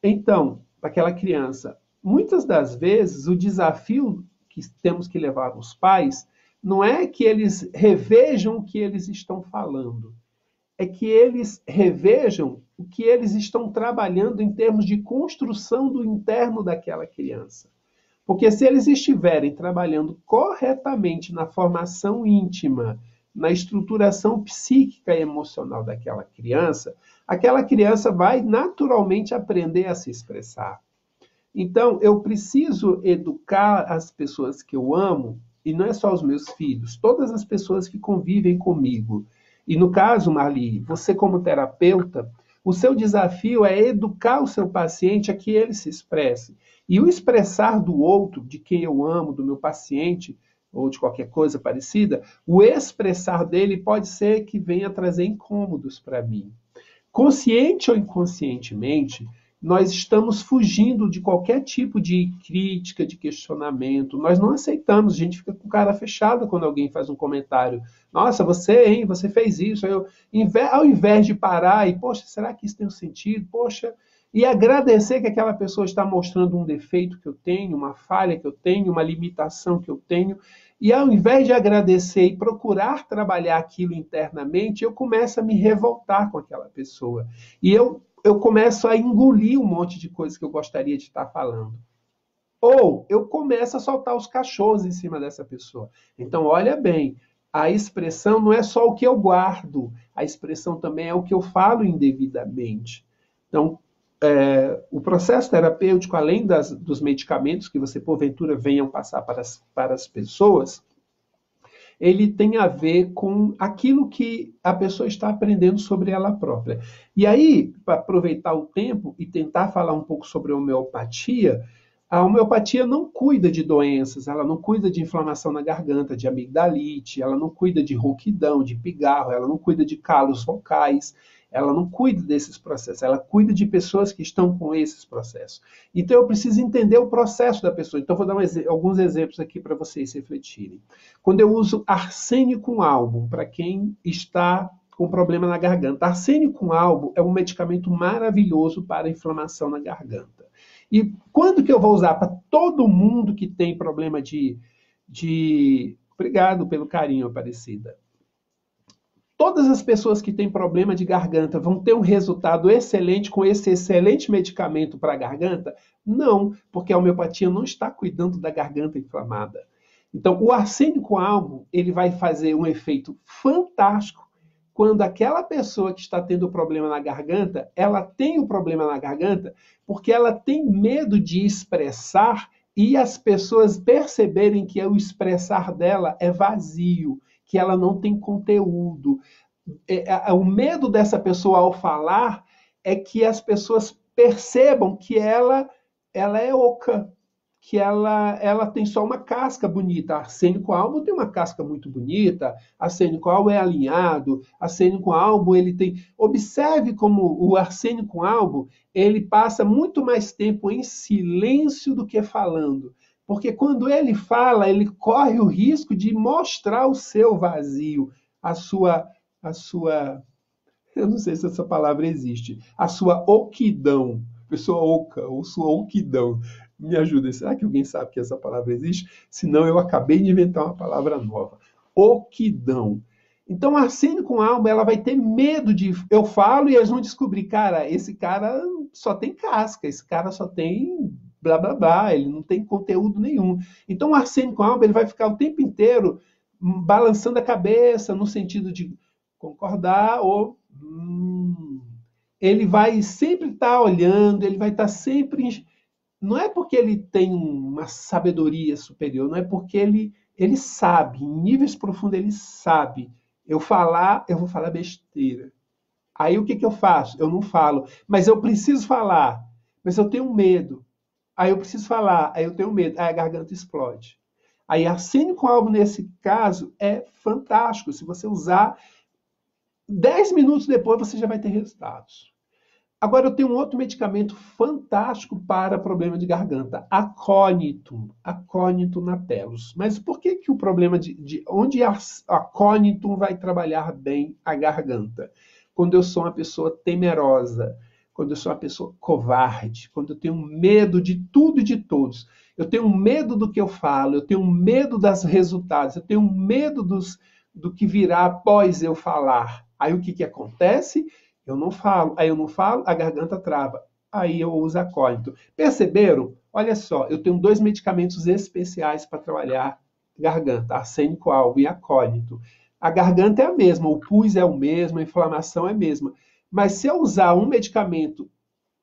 Então, para aquela criança, muitas das vezes o desafio que temos que levar os pais não é que eles revejam o que eles estão falando, é que eles revejam o que eles estão trabalhando em termos de construção do interno daquela criança. Porque se eles estiverem trabalhando corretamente na formação íntima, na estruturação psíquica e emocional daquela criança, aquela criança vai naturalmente aprender a se expressar. Então, eu preciso educar as pessoas que eu amo, e não é só os meus filhos, todas as pessoas que convivem comigo. E no caso, Marli, você como terapeuta, o seu desafio é educar o seu paciente a que ele se expresse. E o expressar do outro, de quem eu amo, do meu paciente, ou de qualquer coisa parecida, o expressar dele pode ser que venha trazer incômodos para mim. Consciente ou inconscientemente, nós estamos fugindo de qualquer tipo de crítica, de questionamento. Nós não aceitamos, a gente fica com cara fechada quando alguém faz um comentário. Nossa, você, hein, você fez isso. Ao invés de parar e, poxa, será que isso tem um sentido? Poxa, e agradecer que aquela pessoa está mostrando um defeito que eu tenho, uma falha que eu tenho, uma limitação que eu tenho. E ao invés de agradecer e procurar trabalhar aquilo internamente, eu começo a me revoltar com aquela pessoa. E eu começo a engolir um monte de coisas que eu gostaria de estar falando. Ou eu começo a soltar os cachorros em cima dessa pessoa. Então, olha bem, a expressão não é só o que eu guardo, a expressão também é o que eu falo indevidamente. Então, o processo terapêutico, além dos medicamentos que você, porventura, venham passar para as pessoas, ele tem a ver com aquilo que a pessoa está aprendendo sobre ela própria. E aí, para aproveitar o tempo e tentar falar um pouco sobre a homeopatia não cuida de doenças, ela não cuida de inflamação na garganta, de amigdalite, ela não cuida de rouquidão, de pigarro, ela não cuida de calos vocais, ela não cuida desses processos, ela cuida de pessoas que estão com esses processos. Então eu preciso entender o processo da pessoa. Então vou dar alguns exemplos aqui para vocês refletirem. Quando eu uso arsênio com álbum, para quem está com problema na garganta. Arsênio com álbum é um medicamento maravilhoso para inflamação na garganta. E quando que eu vou usar? Para todo mundo que tem problema de... Obrigado pelo carinho, Aparecida. Todas as pessoas que têm problema de garganta vão ter um resultado excelente com esse excelente medicamento para a garganta? Não, porque a homeopatia não está cuidando da garganta inflamada. Então, o arsênico álbum, ele vai fazer um efeito fantástico quando aquela pessoa que está tendo problema na garganta, ela tem o problema na garganta porque ela tem medo de expressar e as pessoas perceberem que o expressar dela é vazio, que ela não tem conteúdo. O medo dessa pessoa ao falar é que as pessoas percebam que ela é oca, que ela tem só uma casca bonita. Arsênico albo tem uma casca muito bonita, arsênico albo é alinhado, arsênico albo ele tem... Observe como o arsênico albo ele passa muito mais tempo em silêncio do que falando. Porque quando ele fala, ele corre o risco de mostrar o seu vazio, a sua, eu não sei se essa palavra existe, a sua oquidão, pessoa oca, ou sua oquidão. Me ajuda, será que alguém sabe que essa palavra existe? Senão eu acabei de inventar uma palavra nova. Oquidão. Então, a arsênio com alma, ela vai ter medo de... Eu falo e eles vão descobrir, cara, esse cara só tem casca, esse cara só tem blá, blá, blá, ele não tem conteúdo nenhum. Então, o arsênio com alma, ele vai ficar o tempo inteiro balançando a cabeça no sentido de concordar ou... Ele vai sempre estar olhando, ele vai estar sempre... Não é porque ele tem uma sabedoria superior, não é porque ele sabe, em níveis profundos ele sabe. Eu vou falar besteira. Aí o que, que eu faço? Eu não falo. Mas eu preciso falar. Mas eu tenho medo. Aí eu preciso falar. Aí eu tenho medo. Aí a garganta explode. Aí arsênio com álbum, nesse caso, é fantástico. Se você usar, 10 minutos depois você já vai ter resultados. Agora eu tenho um outro medicamento fantástico para problema de garganta, Aconitum napellus. Mas por que que o problema onde a Aconitum vai trabalhar bem a garganta? Quando eu sou uma pessoa temerosa, quando eu sou uma pessoa covarde, quando eu tenho medo de tudo e de todos. Eu tenho medo do que eu falo, eu tenho medo dos resultados, eu tenho medo do que virá após eu falar. Aí o que que acontece? Eu não falo. Aí eu não falo, a garganta trava. Aí eu uso acólito. Perceberam? Olha só, eu tenho 2 medicamentos especiais para trabalhar garganta, arsênico albo e acólito. A garganta é a mesma, o pus é o mesmo, a inflamação é a mesma. Mas se eu usar um medicamento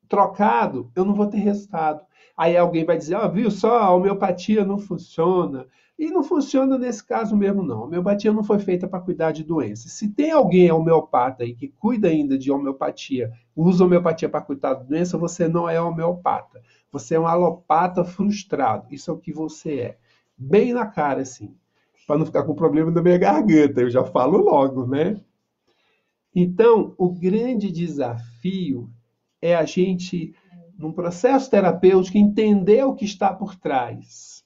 trocado, eu não vou ter resultado. Aí alguém vai dizer, viu só, a homeopatia não funciona. E não funciona nesse caso mesmo, não. A homeopatia não foi feita para cuidar de doenças. Se tem alguém homeopata aí que cuida ainda de homeopatia, usa homeopatia para cuidar de doença, você não é homeopata. Você é um alopata frustrado. Isso é o que você é. Bem na cara, assim. Para não ficar com problema na minha garganta. Eu já falo logo, né? Então, o grande desafio é a gente, num processo terapêutico, entender o que está por trás.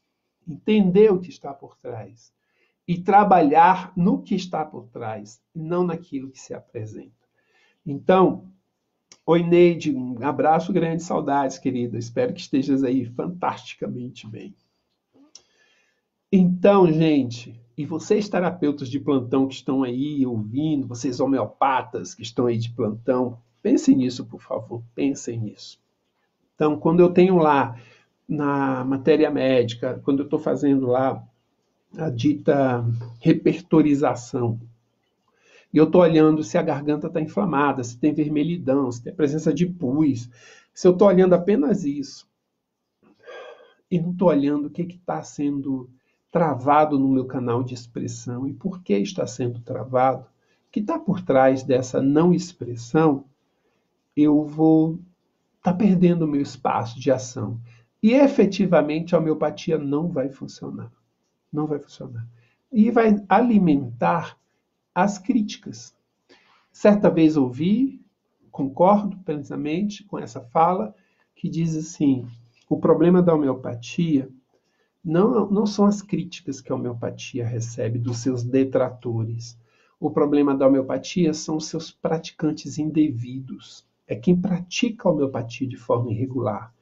Entender o que está por trás. E trabalhar no que está por trás, não naquilo que se apresenta. Então, oi, Neide, um abraço grande, saudades, querida. Espero que estejas aí fantasticamente bem. Então, gente, e vocês terapeutas de plantão que estão aí ouvindo, vocês homeopatas que estão aí de plantão, pensem nisso, por favor, pensem nisso. Então, quando eu tenho lá na matéria médica, quando eu estou fazendo lá a dita repertorização, e eu estou olhando se a garganta está inflamada, se tem vermelhidão, se tem presença de pus, se eu estou olhando apenas isso, e não estou olhando o que está sendo travado no meu canal de expressão. E por que está sendo travado? O que está por trás dessa não expressão, eu vou estar perdendo o meu espaço de ação. E efetivamente a homeopatia não vai funcionar. Não vai funcionar. E vai alimentar as críticas. Certa vez ouvi, concordo plenamente com essa fala, que diz assim: o problema da homeopatia não são as críticas que a homeopatia recebe dos seus detratores. O problema da homeopatia são os seus praticantes indevidos. É quem pratica a homeopatia de forma irregular,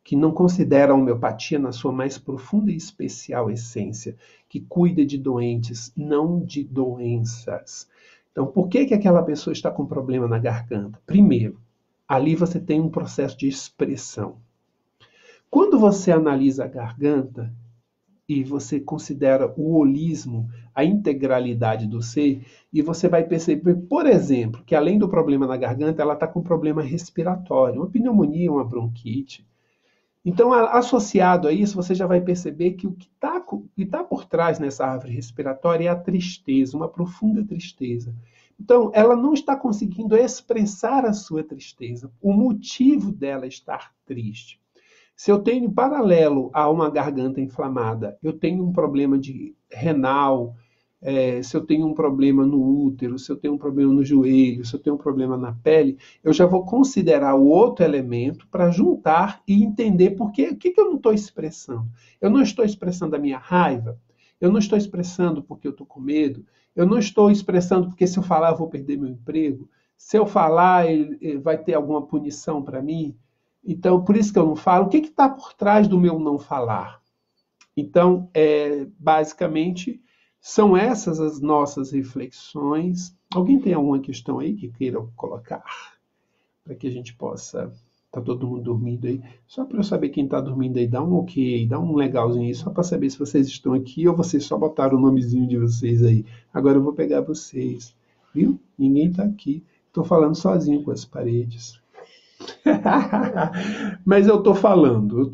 que não considera a homeopatia na sua mais profunda e especial essência, que cuida de doentes, não de doenças. Então, por que que aquela pessoa está com problema na garganta? Primeiro, ali você tem um processo de expressão. Quando você analisa a garganta e você considera o holismo, a integralidade do ser, e você vai perceber, por exemplo, que além do problema na garganta, ela está com um problema respiratório, uma pneumonia, uma bronquite. Então, associado a isso, você já vai perceber que o que tá por trás nessa árvore respiratória é a tristeza, uma profunda tristeza. Então, ela não está conseguindo expressar a sua tristeza, o motivo dela estar triste. Se eu tenho paralelo a uma garganta inflamada, eu tenho um problema de renal, se eu tenho um problema no útero, se eu tenho um problema no joelho, se eu tenho um problema na pele, eu já vou considerar o outro elemento para juntar e entender por que, o que eu não estou expressando. Eu não estou expressando a minha raiva, eu não estou expressando porque eu estou com medo, eu não estou expressando porque se eu falar eu vou perder meu emprego, se eu falar ele vai ter alguma punição para mim. Então, por isso que eu não falo. O que está por trás do meu não falar? Então, basicamente, são essas as nossas reflexões. Alguém tem alguma questão aí que queira colocar? Para que a gente possa... Está todo mundo dormindo aí? Só para eu saber quem está dormindo aí, dá um ok, dá um legalzinho aí, só para saber se vocês estão aqui ou vocês só botaram o nomezinho de vocês aí. Agora eu vou pegar vocês. Viu? Ninguém está aqui. Estou falando sozinho com as paredes. Mas eu estou falando,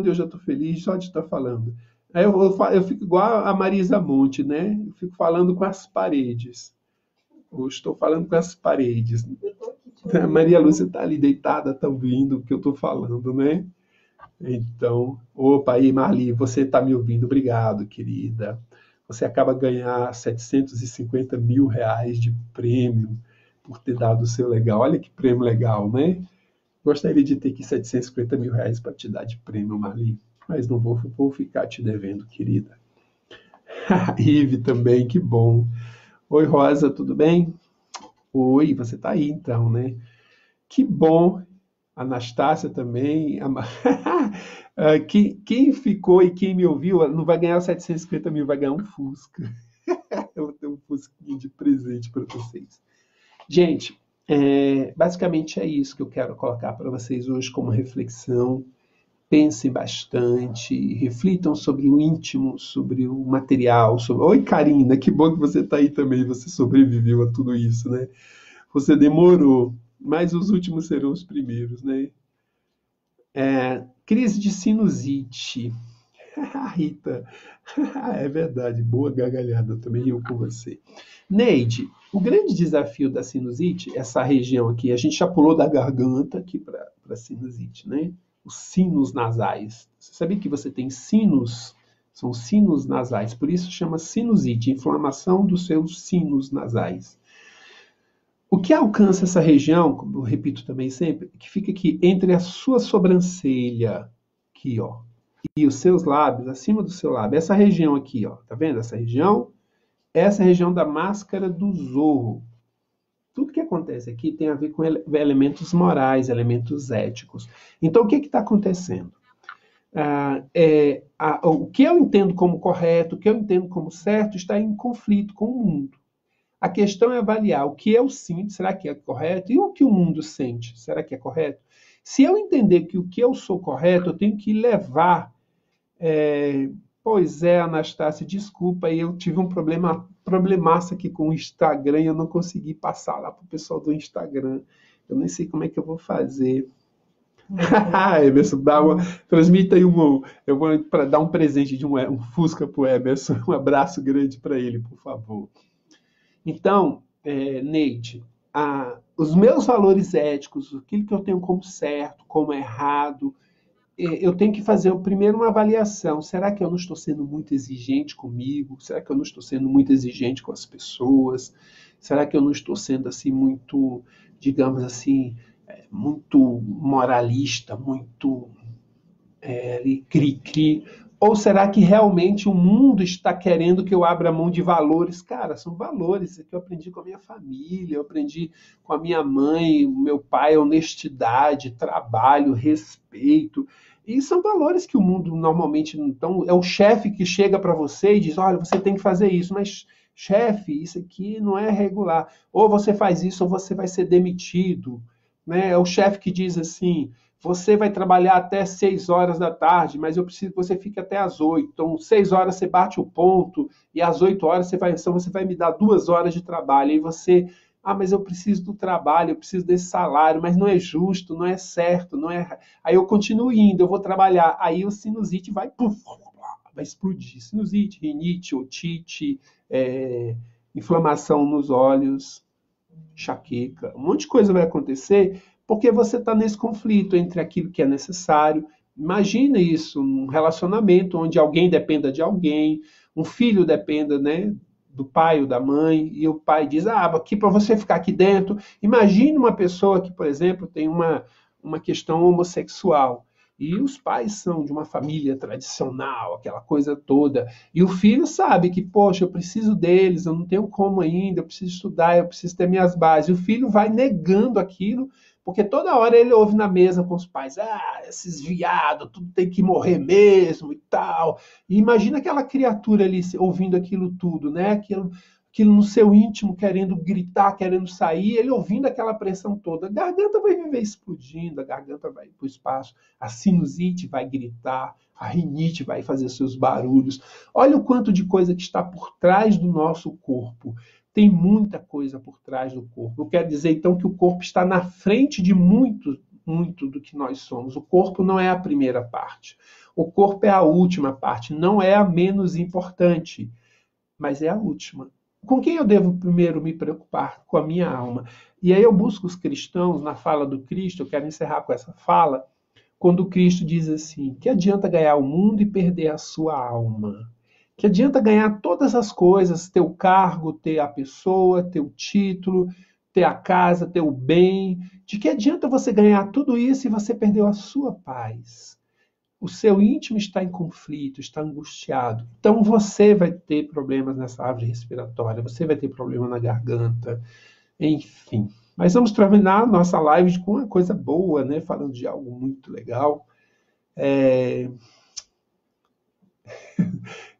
eu já estou feliz só de estar falando. Aí eu fico igual a Marisa Monte, né? Eu fico falando com as paredes. Eu estou falando com as paredes. A Maria Lúcia está ali deitada, está ouvindo o que eu estou falando, né? Então, opa, aí Marli, você está me ouvindo? Obrigado, querida. Você acaba de ganhar 750 mil reais de prêmio por ter dado o seu legal. Olha que prêmio legal, né? Gostaria de ter aqui 750 mil reais para te dar de prêmio, Marli, mas não vou ficar te devendo, querida. Ive também, que bom. Oi, Rosa, tudo bem? Oi, você tá aí então, né? Que bom. Anastácia também. Quem ficou e quem me ouviu não vai ganhar os 750 mil, vai ganhar um Fusca. Eu vou ter um Fusquinha de presente para vocês. Gente, basicamente é isso que eu quero colocar para vocês hoje como reflexão. Pensem bastante, reflitam sobre o íntimo, sobre o material. Oi, Karina, que bom que você está aí também, você sobreviveu a tudo isso, né? Você demorou, mas os últimos serão os primeiros, né? Crise de sinusite. Rita, é verdade, boa gargalhada, também eu com você. Neide, o grande desafio da sinusite, essa região aqui, a gente já pulou da garganta aqui para a sinusite, né? Os sinos nasais. Você sabia que você tem sinos? São sinos nasais, por isso chama sinusite, inflamação dos seus sinos nasais. O que alcança essa região, como eu repito também sempre, que fica aqui entre a sua sobrancelha, aqui, ó, e os seus lábios, acima do seu lábio, essa região aqui, ó, tá vendo essa região? Essa região da máscara do zorro. Tudo que acontece aqui tem a ver com elementos morais, elementos éticos. Então, o que está acontecendo? O que eu entendo como correto, o que eu entendo como certo, está em conflito com o mundo. A questão é avaliar o que eu sinto, será que é correto? E o que o mundo sente, será que é correto? Se eu entender que o que eu sou correto, eu tenho que levar. Pois é, Anastácia, desculpa, eu tive um problemaço aqui com o Instagram e eu não consegui passar lá para o pessoal do Instagram. Eu nem sei como é que eu vou fazer. Emerson, transmita aí eu vou dar um presente de um Fusca para o Emerson, um abraço grande para ele, por favor. Então, Neide, os meus valores éticos, aquilo que eu tenho como certo, como errado, eu tenho que fazer primeiro uma avaliação. Será que eu não estou sendo muito exigente comigo? Será que eu não estou sendo muito exigente com as pessoas? Será que eu não estou sendo assim muito, digamos assim, muito moralista, muito cri-cri? Ou será que realmente o mundo está querendo que eu abra mão de valores? Cara, são valores que eu aprendi com a minha família, eu aprendi com a minha mãe, o meu pai, honestidade, trabalho, respeito. E são valores que o mundo normalmente. Então, é o chefe que chega para você e diz: olha, você tem que fazer isso, mas chefe, isso aqui não é regular. Ou você faz isso, ou você vai ser demitido. Né? É o chefe que diz assim: você vai trabalhar até 6 horas da tarde, mas eu preciso que você fique até às 8. Então, 6 horas você bate o ponto, e às 8 horas você vai me dar 2 horas de trabalho. E você, mas eu preciso do trabalho, eu preciso desse salário, mas não é justo, não é certo, não é. Aí eu continuo indo, eu vou trabalhar. Aí o sinusite vai, puf, vai explodir. Sinusite, rinite, otite, inflamação nos olhos, enxaqueca, um monte de coisa vai acontecer porque você está nesse conflito entre aquilo que é necessário. Imagina isso, um relacionamento onde alguém dependa de alguém, um filho dependa, né, do pai ou da mãe, e o pai diz, aqui para você ficar aqui dentro. Imagine uma pessoa que, por exemplo, tem uma questão homossexual, e os pais são de uma família tradicional, aquela coisa toda. E o filho sabe que, poxa, eu preciso deles, eu não tenho como ainda, eu preciso estudar, eu preciso ter minhas bases. E o filho vai negando aquilo, porque toda hora ele ouve na mesa com os pais, esses viados, tudo tem que morrer mesmo e tal. E imagina aquela criatura ali ouvindo aquilo tudo, né? Aquilo no seu íntimo, querendo gritar, querendo sair, ele ouvindo aquela pressão toda. A garganta vai viver explodindo, a garganta vai para o espaço, a sinusite vai gritar, a rinite vai fazer seus barulhos. Olha o quanto de coisa que está por trás do nosso corpo. Tem muita coisa por trás do corpo. Eu quero dizer, então, que o corpo está na frente de muito do que nós somos. O corpo não é a primeira parte. O corpo é a última parte, não é a menos importante, mas é a última. Com quem eu devo primeiro me preocupar? Com a minha alma. E aí eu busco os cristãos na fala do Cristo, eu quero encerrar com essa fala, quando o Cristo diz assim: que adianta ganhar o mundo e perder a sua alma? Que adianta ganhar todas as coisas, ter o cargo, ter a pessoa, ter o título, ter a casa, ter o bem? De que adianta você ganhar tudo isso e você perdeu a sua paz? O seu íntimo está em conflito, está angustiado. Então você vai ter problemas nessa árvore respiratória, você vai ter problema na garganta, enfim. Mas vamos terminar nossa live com uma coisa boa, né? Falando de algo muito legal.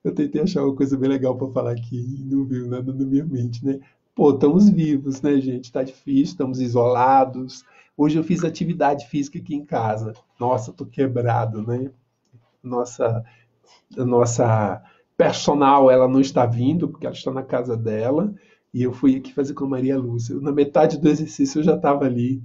Eu tentei achar uma coisa bem legal para falar aqui e não veio nada na minha mente, né? Pô, estamos vivos, né, gente? Tá difícil, estamos isolados. Hoje eu fiz atividade física aqui em casa. Nossa, tô quebrado, né? Nossa, a nossa personal, ela não está vindo, porque ela está na casa dela. E eu fui aqui fazer com a Maria Lúcia. Na metade do exercício eu já estava ali.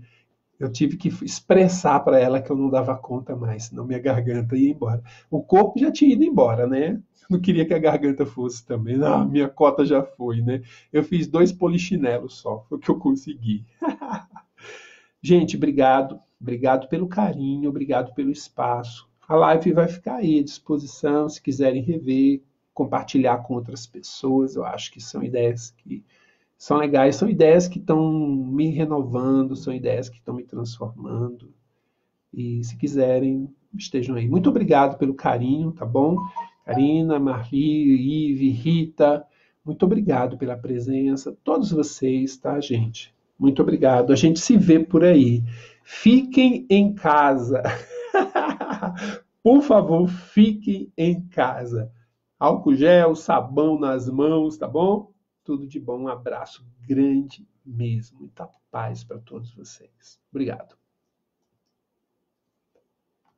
Eu tive que expressar para ela que eu não dava conta mais, senão minha garganta ia embora. O corpo já tinha ido embora, né? Não queria que a garganta fosse também. Ah, minha cota já foi, né? Eu fiz 2 polichinelos só, foi o que eu consegui. Gente, obrigado. Obrigado pelo carinho, obrigado pelo espaço. A live vai ficar aí à disposição, se quiserem rever, compartilhar com outras pessoas. Eu acho que são ideias que são legais, são ideias que estão me renovando, são ideias que estão me transformando. E se quiserem, estejam aí. Muito obrigado pelo carinho, tá bom? Karina, Marli, Ive, Rita, muito obrigado pela presença. Todos vocês, tá, gente? Muito obrigado. A gente se vê por aí. Fiquem em casa. Por favor, fiquem em casa. Álcool gel, sabão nas mãos, tá bom? Tudo de bom. Um abraço grande mesmo. Muita paz para todos vocês. Obrigado.